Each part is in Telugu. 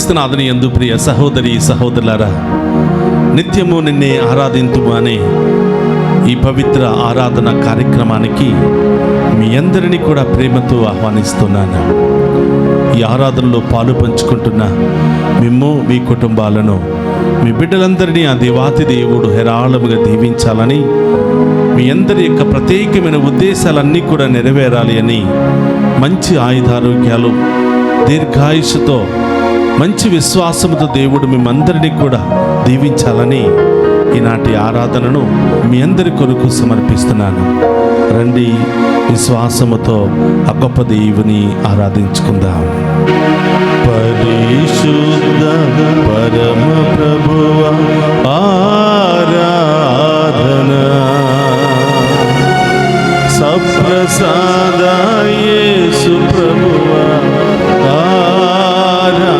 క్రీస్తునాథుని యందు ప్రియ సహోదరి సహోదరులారా, నిత్యము నిన్నే ఆరాధింతుము అనే ఈ పవిత్ర ఆరాధన కార్యక్రమానికి మీ అందరినీ కూడా ప్రేమతో ఆహ్వానిస్తున్నాను. ఈ ఆరాధనలో పాలు పంచుకుంటున్న మిమ్ము, మీ కుటుంబాలను, మీ బిడ్డలందరినీ ఆ దేవాతి దేవుడు హేరాళముగా దీవించాలని, మీ అందరి యొక్క ప్రత్యేకమైన ఉద్దేశాలన్నీ కూడా నెరవేరాలి అని, మంచి ఆయుధారోగ్యాలు, దీర్ఘాయుషుతో, మంచి విశ్వాసముతో దేవుడు మిమ్మందరినీ కూడా దీవించాలని ఈనాటి ఆరాధనను మీ అందరి కొరకు సమర్పిస్తున్నాను. రండి, విశ్వాసముతో ఆ గొప్ప దేవుని ఆరాధించుకుందాం. పరిశుద్ధ పరమ ప్రభువ ఆరాధన, సప్రసాద యేసు ప్రభువ ఆరాధన.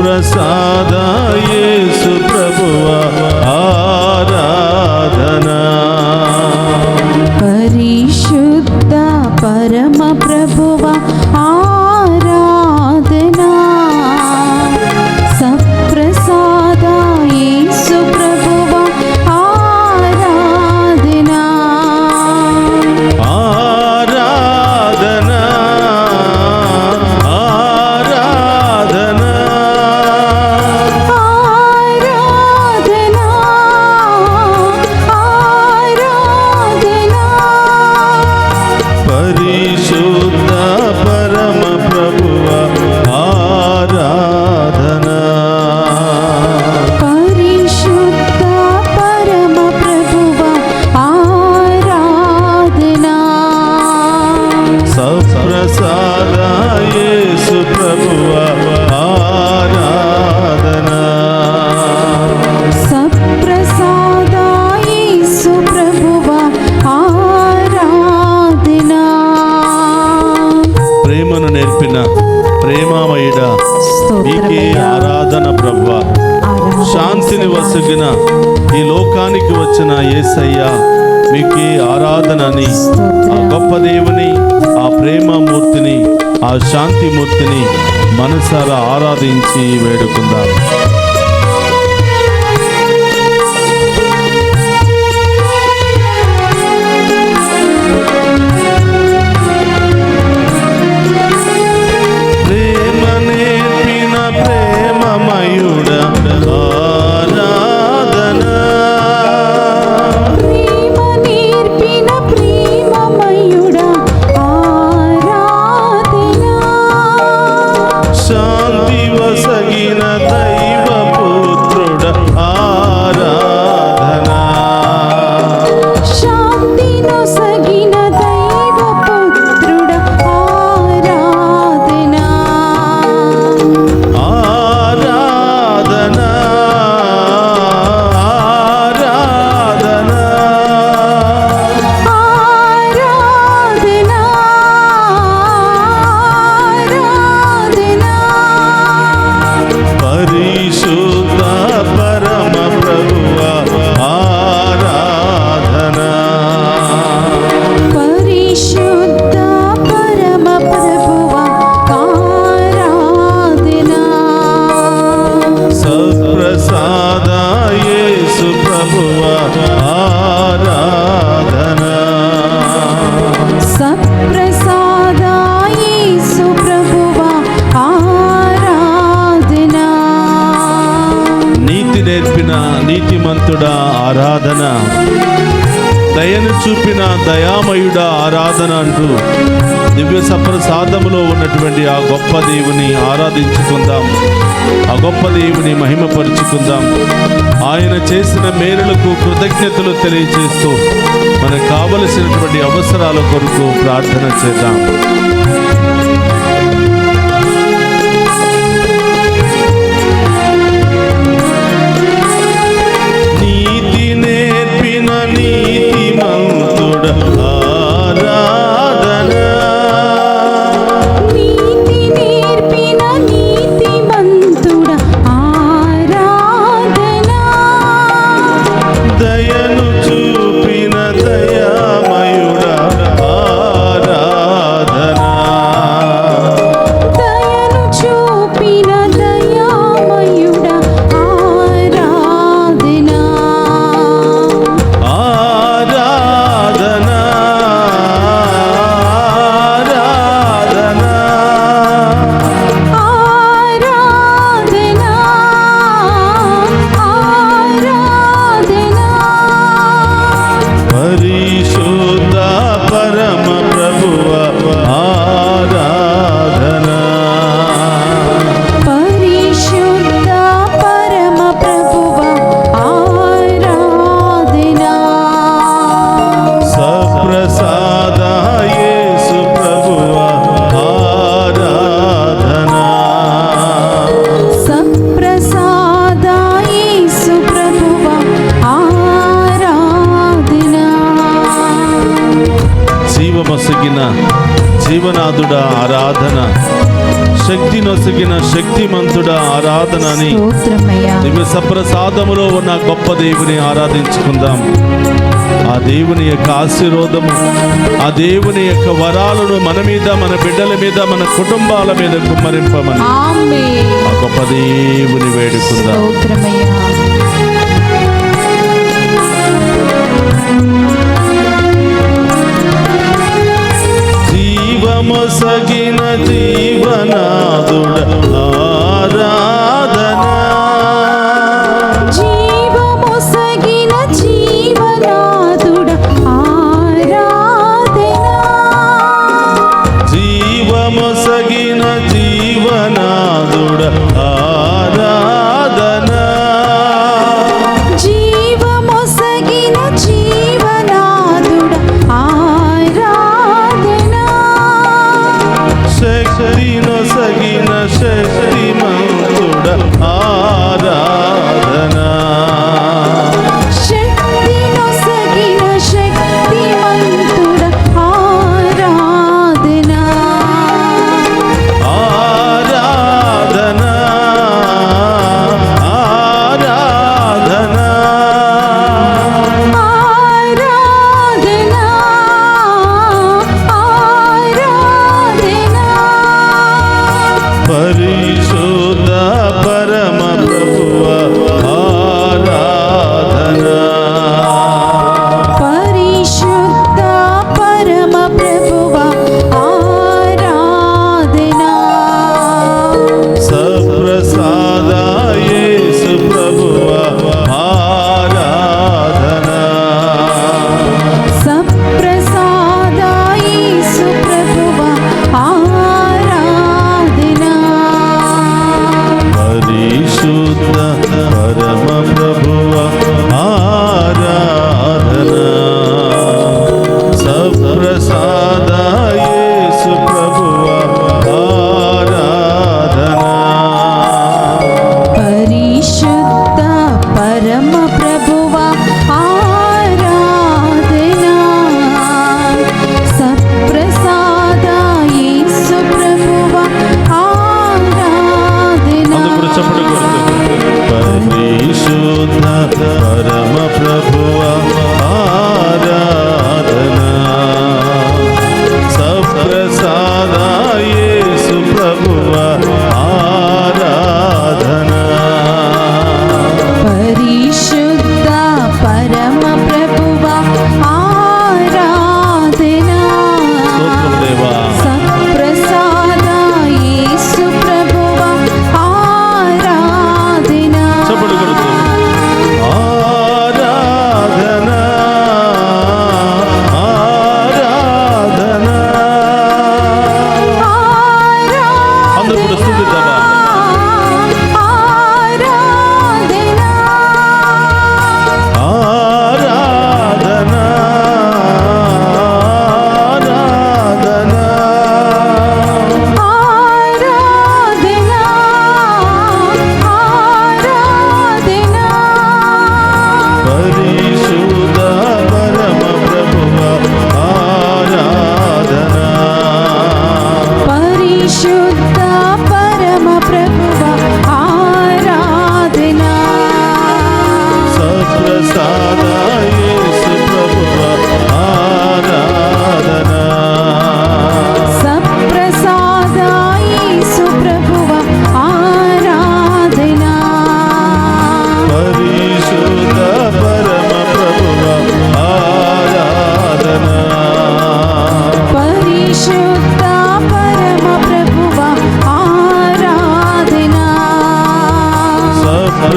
ప్రసాద యేసు ప్రభువ ఆరాధన. పరిశుద్ధ పరమ ప్రభువ ఆరాధన, సప్రసాద యేసు ప్రభువ ఆరాధన. ఆరాధన ప్రేమామయుడా, మీకే ఆరాధన ప్రభువా. శాంతిని వసగిన ఈ లోకానికి వచ్చిన యేసయ్య, మీకే ఆరాధన అని ఆ గొప్ప దేవుని, ఆ ప్రేమమూర్తిని, ఆ శాంతిమూర్తిని మనసారా ఆరాధించి వేడుకుందాం. శాంతి వసగిన దైవ ఆరాధన, దయను చూపిన దయామయుడ ఆరాధన అంటూ దివ్య సప్రసాదములో ఉన్నటువంటి ఆ గొప్ప దేవుని ఆరాధించుకుందాం, ఆ గొప్ప దేవుని మహిమపరుచుకుందాం. ఆయన చేసిన మేలులకు కృతజ్ఞతలు తెలియజేస్తూ మనకు కావలసినటువంటి అవసరాల కొరకు ప్రార్థన చేద్దాం. నీతి నేర్పిన నీతిమంతుడ ఆరాధన, నీతి నేర్పిన నీతిమంతుడ ఆరాధన, దయను చూపిన దయామయుడ ఆరాధన, దయను చూపిన దయామయుడ ఆరాధన, ఆరాధన, ఆరాధన, ఆరాధన, ఆరాధన, పరిశుద్ధ పరమ ప్రభువ ఆరాధన, పరిశుద్ధ పరమ ప్రభువ ఆరాధన, సప్రసాద యేసు ప్రభువ ఆరాధన, సప్రసాద యేసు ప్రభువ ఆరాధన, జీవమొసగిన జీవనాథుడ ఆరాధన, శక్తి నొసగిన శక్తిమంతుడ ఆరాధన అని స్తోత్రమయ్యా. దివ్య సప్రసాదములో ఉన్న గొప్ప దేవుని ఆరాధించుకుందాం. ఆ దేవుని యొక్క ఆశీర్వాదము, ఆ దేవుని యొక్క వరాలను మన మీద, మన బిడ్డల మీద, మన కుటుంబాల మీద కుమ్మరింపమని ఆమేన్. ఆ గొప్ప దేవుని వేడుకుందాం. స్తోత్రమయ్యా. జీవమొసగిన జీవనాథుడ ఆరాధన, జీవమొసగిన జీవనాథుడ ఆరాధన, జీవమొసగిన జీవనాథుడ ఆరాధన, జీవమొసగిన జీవనాథుడ ఆరాధన, శక్తి నొసగిన శక్తిమంతుడ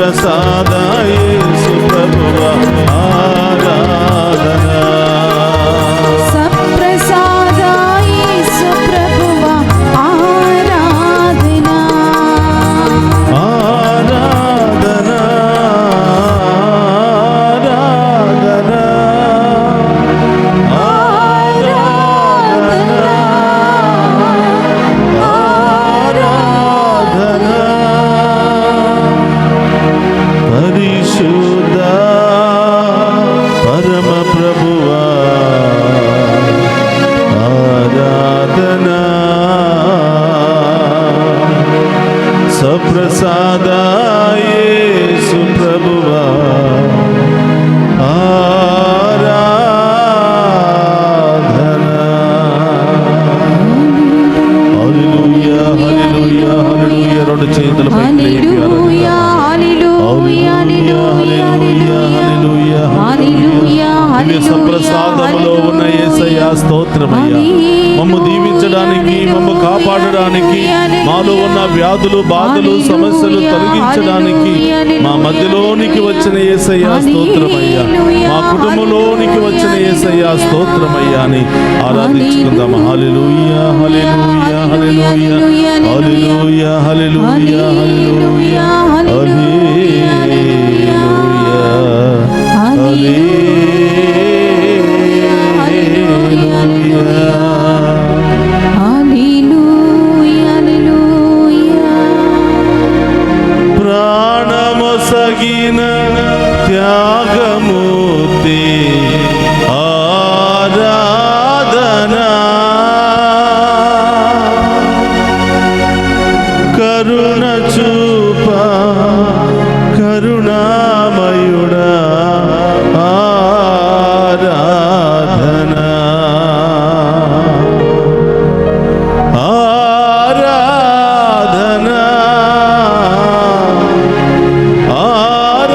సప్రసాద యేసు ప్రభువా ఆరాధన సప్రసాద యేసు ప్రభువా ఆరాధన ఆరాధన పరిశుద్ధ పరమ ప్రభువా ఆరాధన సప్రసాద యేసు ప్రభువా ఆరాధన హల్లెలూయా హల్లెలూయా హల్లెలూయా రెండు చేతుల పైకి లేపి హల్లెలూయా హల్లెలూయా హల్లెలూయా హల్లెలూయా దివ్య సప్రసాదములో ఉన్న యేసయ్యా స్తోత్రమయ్యా. మమ్ము దీవించడానికి, మమ్ము కాపాడడానికి, మాలో ఉన్న వ్యాధులు, బాధలు, సమస్యలు తొలగించడానికి మా మధ్యలోనికి వచ్చిన యేసయ్యా స్తోత్రమయ్యా. మా కుటుంబంలోనికి వచ్చిన యేసయ్యా స్తోత్రమయ్యా అని ఆరాధించుకుందాం. హల్లెలూయా హల్లెలూయా హల్లెలూయా హల్లెలూయా హల్లెలూయా హల్లెలూయా ప్రాణమొసగిన త్యాగమూర్తి ఆరాధన కరుణ చూప కరుణామయుడా ఆరాధన ఆరాధన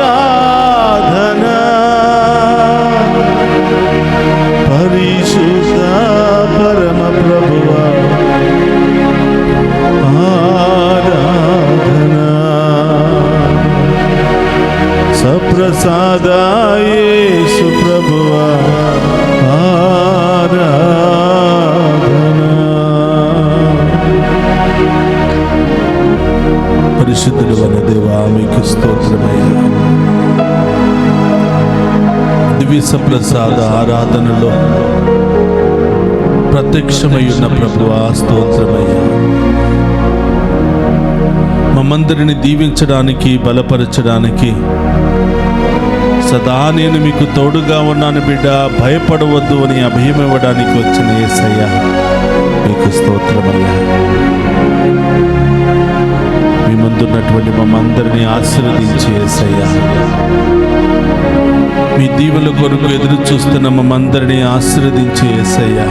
ఆరాధన పరిశుద్ధ పరమ ప్రభువా ఆరాధన సప్రసాద యేసు ప్రభువా ఆరాధన. పరిశుద్ధుడు వన దేవా మీకు స్తోత్రమయ్యా. దివ్య సప్రసాద ఆరాధనలో ప్రత్యక్షమై ఉన్న ప్రభువా స్తోత్రమయ్యా. మమ్మందరిని దీవించడానికి, బలపరచడానికి సదా నేను మీకు తోడుగా ఉన్నాను బిడ్డ, భయపడవద్దు అని అభయం ఇవ్వడానికి వచ్చిన యేసయ్యా మీకు స్తోత్రమయ్యా. మీ ముందున్నటువంటి మమ్మందరినీ ఆశీర్వదించి యేసయ్యా, మీ దీవెల కొరకు ఎదురు చూస్తున్న మమ్మందరినీ ఆశీర్వదించి యేసయ్యా,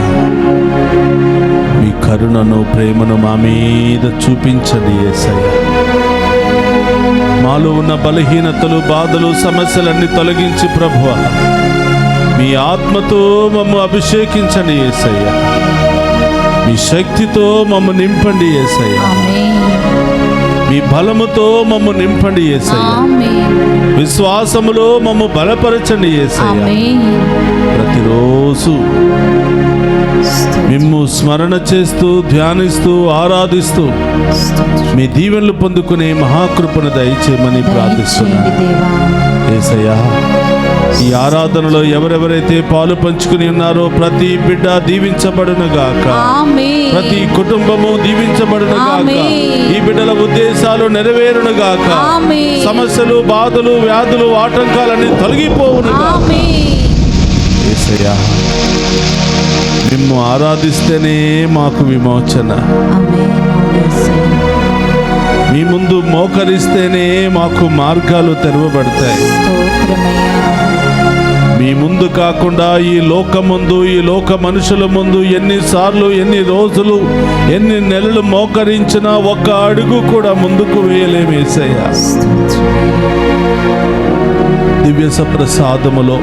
మీ కరుణను, ప్రేమను మా మీద చూపించండి యేసయ్యా. మాలో ఉన్న బలహీనతలు, బాధలు, సమస్యలన్నీ తొలగించి ప్రభువా మీ ఆత్మతో మమ్ము అభిషేకించండి యేసయ్యా. మీ శక్తితో మమ్ము నింపండి యేసయ్యా. మీ బలముతో మమ్ము నింపండి యేసయ్యా. విశ్వాసములో మమ్ము బలపరచండి యేసయ్యా. ప్రతిరోజు మిమ్ము స్మరణ చేస్తూ, ధ్యానిస్తూ, ఆరాధిస్తూ మీ దీవెనలు పొందుకునే మహాకృపను దయచేయమని ప్రార్థిస్తున్నాను యేసయ్యా. ఈ ఆరాధనలో ఎవరెవరైతే పాలు పంచుకుని ఉన్నారో ప్రతి బిడ్డ దీవించబడును గాక, ప్రతి కుటుంబము దీవించబడును గాక, ఈ బిడ్డల ఉద్దేశాలు నెరవేరును గాక, సమస్యలు, బాధలు, వ్యాధులు, ఆటంకాలన్నీ తొలగిపోవును గాక. యేసయ్యా, మిమ్ము ఆరాధిస్తేనే మాకు విమోచన, మీ ముందు మోకరిస్తేనే మాకు మార్గాలు తెరవబడతాయి. మీ ముందు కాకుండా ఈ లోకముందు, ఈ లోక మనుషుల ముందు ఎన్నిసార్లు, ఎన్ని రోజులు, ఎన్ని నెలలు మోకరించినా ఒక్క అడుగు కూడా ముందుకు వేయలేము యేసయ్యా. దివ్య సప్రసాదములో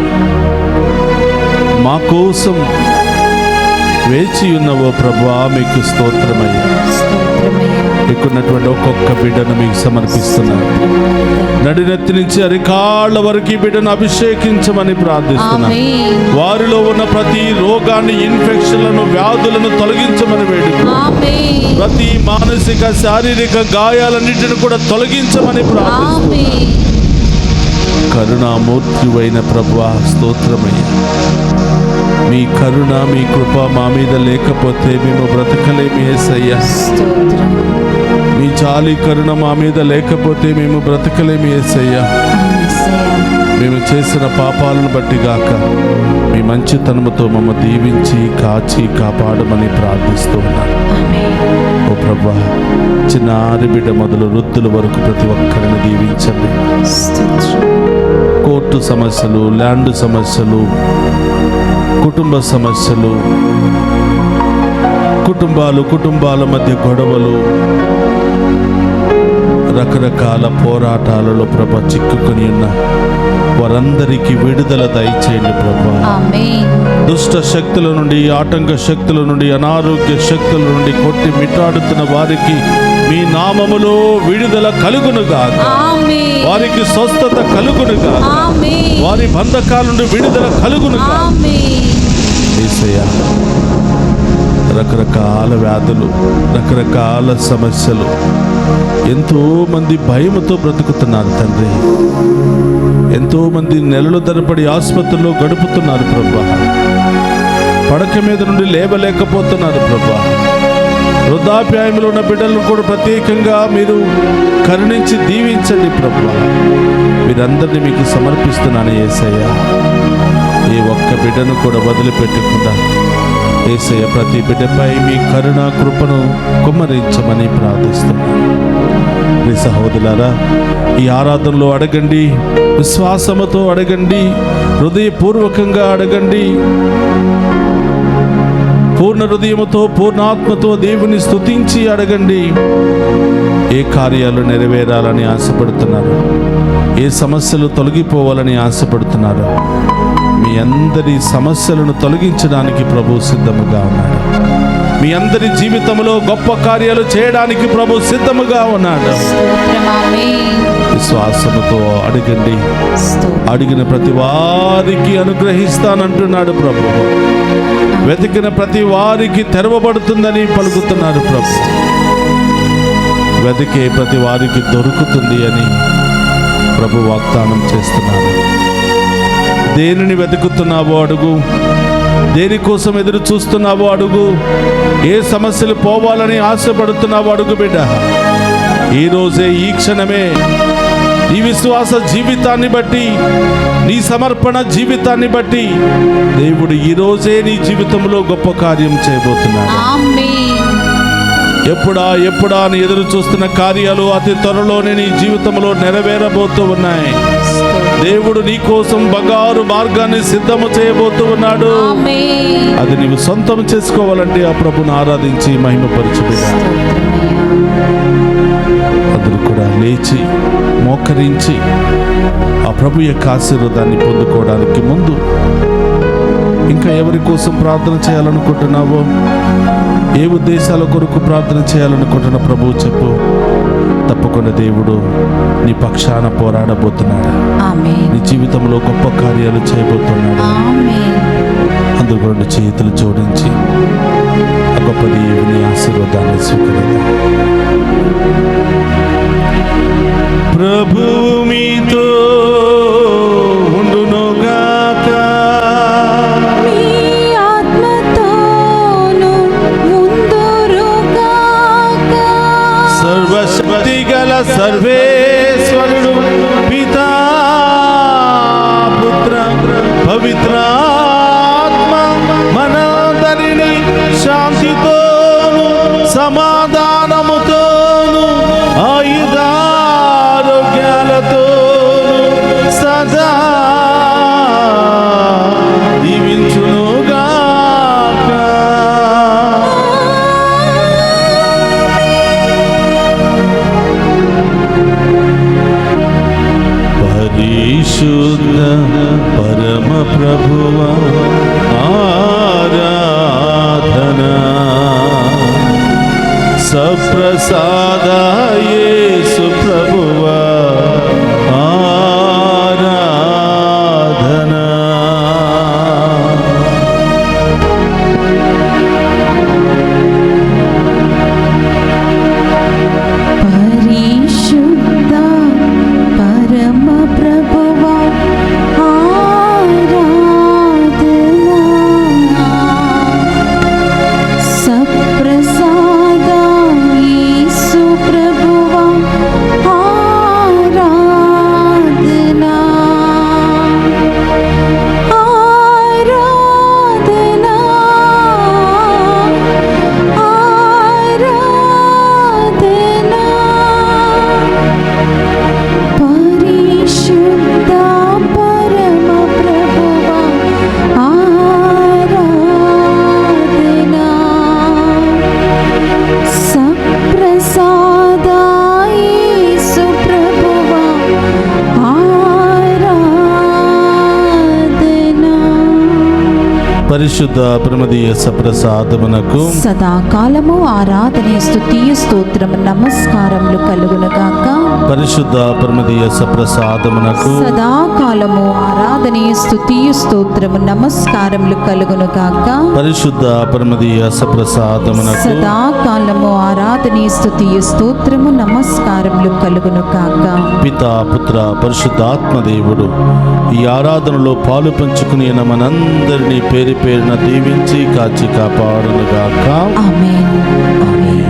మా కోసం వేచి ఉన్నవో ప్రభువా మీకు స్తోత్రమయ్యా. ఈ ఎన్నుకున్నటువంటి ఒక్కొక్క బిడ్డను మీకు సమర్పిస్తున్నాను. నడినెత్తి నుంచి అరికాళ్ళ వరకు ఈ బిడ్డను అభిషేకించమని ప్రార్థిస్తున్నాను. వారిలో ఉన్న ప్రతి రోగాన్ని, ఇన్ఫెక్షన్లను, వ్యాధులను తొలగించమని వేడుకున్నాను. ప్రతి మానసిక, శారీరక గాయాలన్నిటిని కూడా తొలగించమని ప్రార్థిస్తున్నాను. కరుణామూర్తివైన ప్రభువా, స్తోత్రమయ్యా. మీ కరుణ, మీ కృప మా మీద లేకపోతే మేము బ్రతకలేము యేసయ్యా. మీ జాలి, కరుణ మా మీద లేకపోతే మేము బ్రతకలేము యేసయ్యా. మేము చేసిన పాపాలను బట్టి గాక మీ మంచితనముతో మమ్మ దీవించి, కాచి, కాపాడమని ప్రార్థిస్తూ ఉన్నాను. ఓ ప్రభువా, చిన్నారి బిడ్డ మొదలు వృద్ధుల వరకు ప్రతి ఒక్కరిని దీవించండి. కోర్టు సమస్యలు, ల్యాండ్ సమస్యలు, కుటుంబ సమస్యలు, కుటుంబాల మధ్య గొడవలు, రకరకాల పోరాటాలలో ప్రభ చిక్కుకొని ఉన్న వారందరికీ విడుదల దయచేయండి ప్రభా. దుష్ట శక్తుల నుండి, ఆటంక శక్తుల నుండి, అనారోగ్య శక్తుల నుండి కొట్టి మిట్టాడుతున్న వారికి మీ నామములో విడుదల కలుగునుగా, వారికి స్వస్థత కలుగునుగా, వారి బంధకాల నుండి విడుదల కలుగునుగా. యేసయ్యా, రకరకాల వ్యాధులు, రకరకాల సమస్యలు, ఎంతో మంది భయముతో బ్రతుకుతున్నారు తండ్రి. ఎంతో మంది నెలల తరబడి ఆసుపత్రిలో గడుపుతున్నారు ప్రభా. పడక మీద నుండి లేవలేకపోతున్నారు ప్రభా. వృద్ధాప్యాయంలో ఉన్న బిడ్డలను కూడా ప్రత్యేకంగా మీరు కరుణించి దీవించండి ప్రభా. మీరందరినీ మీకు సమర్పిస్తున్నాను యేసయ్య. ఏ ఒక్క బిడ్డను కూడా వదిలిపెట్టకుండా యేసయ్య ప్రతి బిడ్డపై మీ కరుణ, కృపను కుమ్మరించమని ప్రార్థిస్తున్నాను. మీ సహోదరులారా, ఈ ఆరాధనలో అడగండి, విశ్వాసముతో అడగండి, హృదయపూర్వకంగా అడగండి. పూర్ణ హృదయముతో, పూర్ణాత్మతో దేవుని స్తుతించి అడగండి. ఏ కార్యాలు నెరవేరాలని ఆశపడుతున్నారు, ఏ సమస్యలు తొలగిపోవాలని ఆశపడుతున్నారు, మీ అందరి సమస్యలను తొలగించడానికి ప్రభు సిద్ధముగా ఉన్నాడు. మీ అందరి జీవితంలో గొప్ప కార్యాలు చేయడానికి ప్రభు సిద్ధముగా ఉన్నాడు. విశ్వాసముతో అడగండి, అడిగిన ప్రతి వారికి అనుగ్రహిస్తానంటున్నాడు ప్రభు. వెతికిన ప్రతి వారికి తెరవబడుతుందని పలుకుతున్నాడు ప్రభు. వెతికే ప్రతి వారికి దొరుకుతుంది అని ప్రభు వాగ్దానం చేస్తున్నాడు. దేనిని వెతుకుతున్నావో అడుగు, దేనికోసం ఎదురు చూస్తున్నావో అడుగు, ఏ సమస్యలు పోవాలని ఆశపడుతున్నావో అడుగు బిడ్డ. ఈ రోజే, ఈ క్షణమే నీ విశ్వాస జీవితాన్ని బట్టి, నీ సమర్పణ జీవితాన్ని బట్టి దేవుడు ఈ రోజే నీ జీవితంలో గొప్ప కార్యం చేయబోతున్నాడు. ఎప్పుడా అని ఎదురు చూస్తున్న కార్యాలు అతి త్వరలోనే నీ జీవితంలో నెరవేరబోతూ ఉన్నాయి. దేవుడు నీ కోసం బంగారు మార్గాన్ని సిద్ధము చేయబోతూ ఉన్నాడు. అది నీవు సొంతం చేసుకోవాలంటే ఆ ప్రభుని ఆరాధించి మహిమపరచుకున్నా. అందరూ కూడా లేచి మోకరించి ఆ ప్రభు యొక్క ఆశీర్వాదాన్ని పొందుకోవడానికి ముందు ఇంకా ఎవరి కోసం ప్రార్థన చేయాలనుకుంటున్నావో, ఏ ఉద్దేశాల కొరకు ప్రార్థన చేయాలనుకుంటున్న ప్రభువు చెప్పు. తప్పకుండా దేవుడు నీ పక్షాన పోరాడబోతున్నాడు. నీ జీవితంలో గొప్ప కార్యాలు చేయబోతున్నాడు. అందుకు చేతులు జోడించి ఆ గొప్ప దేవుని ఆశీర్వాదాన్ని స్వీకరిద్దాం. ప్రభువు మీతో ఉండునుగాక, మీ ఆత్మతోను ఉందురుగాక. సర్వశక్తి గల సర్వేశ్వరుడు పితా, పుత్ర, పవిత్రాత్మ మనందరినీ శాంతితోను, సమాధానముతోను, ఆయుధారోగ్యాలతోను సదా దీవించునుగాక. పరిశుద్ధ పరమ ప్రభువా, యేసు ప్రభువా ఆరాధనా. పరిశుద్ధ పరమ ప్రభువా ఆరాధనా. సప్రసాద యేసు ప్రభువా ఆరాధనా. ఆరాధనా. ఆరాధనా. పరిశుద్ధ పరమ ప్రభువా ఆరాధనా. సప్రసాద యేసు ప్రభువా ఆరాధనా. పరిశుద్ధ ప్రమదీయ సప్రసాదమునకు సదాకాలము ఆరాధనే స్తుతియు స్తోత్రము నమస్కారములు కలుగునుగాక. పరిశుద్ధ ప్రమదీయ సప్రసాదమునకు సదాకాలము ఆరాధనే స్తుతియు స్తోత్రము నమస్కారములు కలుగునుగాక. పరిశుద్ధ ప్రమదీయ సప్రసాదమునకు సదాకాలము ఆరాధనే స్తుతియు స్తోత్రము నమస్కారములు కలుగునుగాక. పితా పుత్ర పరిశుద్ధాత్మ దేవుడు ఈ ఆరాధనలో పాలు పంచుకుని మనందరినీ పేరు పేరున దీవించి కాచి కాపాడునుగాక. ఆమేన్. ఆమేన్.